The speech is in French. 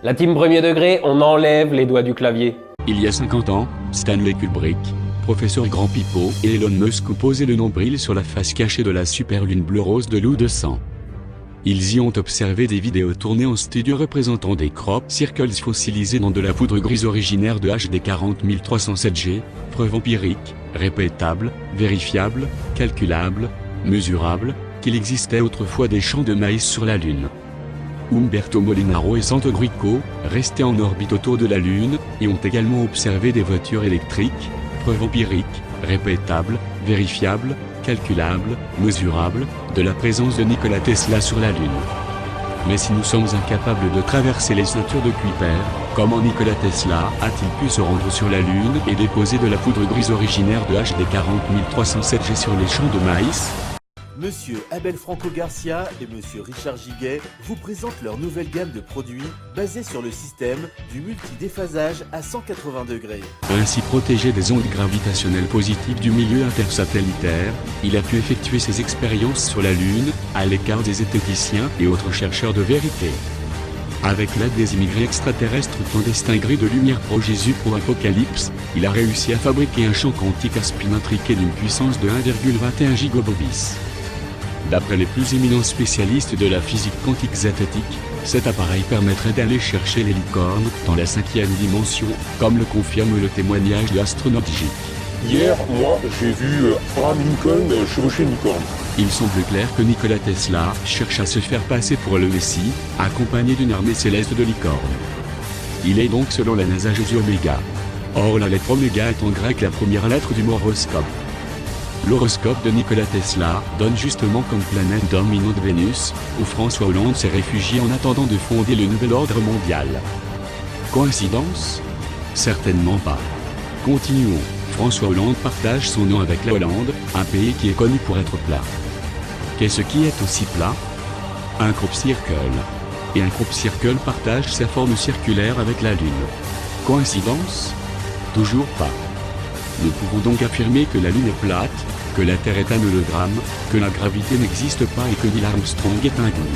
La team premier degré, on enlève les doigts du clavier. Il y a 50 ans, Stanley Kubrick, professeur Grand Pipeau et Elon Musk ont posé le nombril sur la face cachée de la super lune bleu-rose de Lou 200. Ils y ont observé des vidéos tournées en studio représentant des crop circles fossilisés dans de la poudre grise originaire de HD 40307G, preuve empirique, répétable, vérifiable, calculable, mesurable, qu'il existait autrefois des champs de maïs sur la Lune. Umberto Molinaro et Santo Grieco, restés en orbite autour de la Lune, y ont également observé des voitures électriques, preuve empirique, répétable, vérifiable, calculable, mesurable, de la présence de Nikola Tesla sur la Lune. Mais si nous sommes incapables de traverser les ceintures de Kuiper, comment Nikola Tesla a-t-il pu se rendre sur la Lune et déposer de la poudre grise originaire de HD 40307G sur les champs de maïs? Monsieur Abel Franco Garcia et Monsieur Richard Giguet vous présentent leur nouvelle gamme de produits basée sur le système du multidéphasage à 180 degrés. Ainsi protégé des ondes gravitationnelles positives du milieu intersatellitaire, il a pu effectuer ses expériences sur la Lune, à l'écart des zététiciens et autres chercheurs de vérité. Avec l'aide des immigrés extraterrestres clandestins gris de lumière pro-Jésus pro-Apocalypse, il a réussi à fabriquer un champ quantique à spin intriqué d'une puissance de 1,21 gigabobis. D'après les plus éminents spécialistes de la physique quantique zététique, cet appareil permettrait d'aller chercher les licornes dans la 5e dimension, comme le confirme le témoignage de l'astronaute J. Hier, moi, j'ai vu Abraham Lincoln chevaucher une licorne. Il semble clair que Nikola Tesla cherche à se faire passer pour le Messie, accompagné d'une armée céleste de licornes. Il est donc selon la NASA Jésus Oméga. Or la lettre Oméga est en grec la première lettre du mot horoscope. L'horoscope de Nikola Tesla donne justement comme planète dominante Vénus, où François Hollande s'est réfugié en attendant de fonder le nouvel ordre mondial. Coïncidence? Certainement pas. Continuons. François Hollande partage son nom avec la Hollande, un pays qui est connu pour être plat. Qu'est-ce qui est aussi plat? Un crop circle. Et un crop circle partage sa forme circulaire avec la Lune. Coïncidence? Toujours pas. Nous pouvons donc affirmer que la Lune est plate, que la Terre est un hologramme, que la gravité n'existe pas et que Neil Armstrong est un gnou.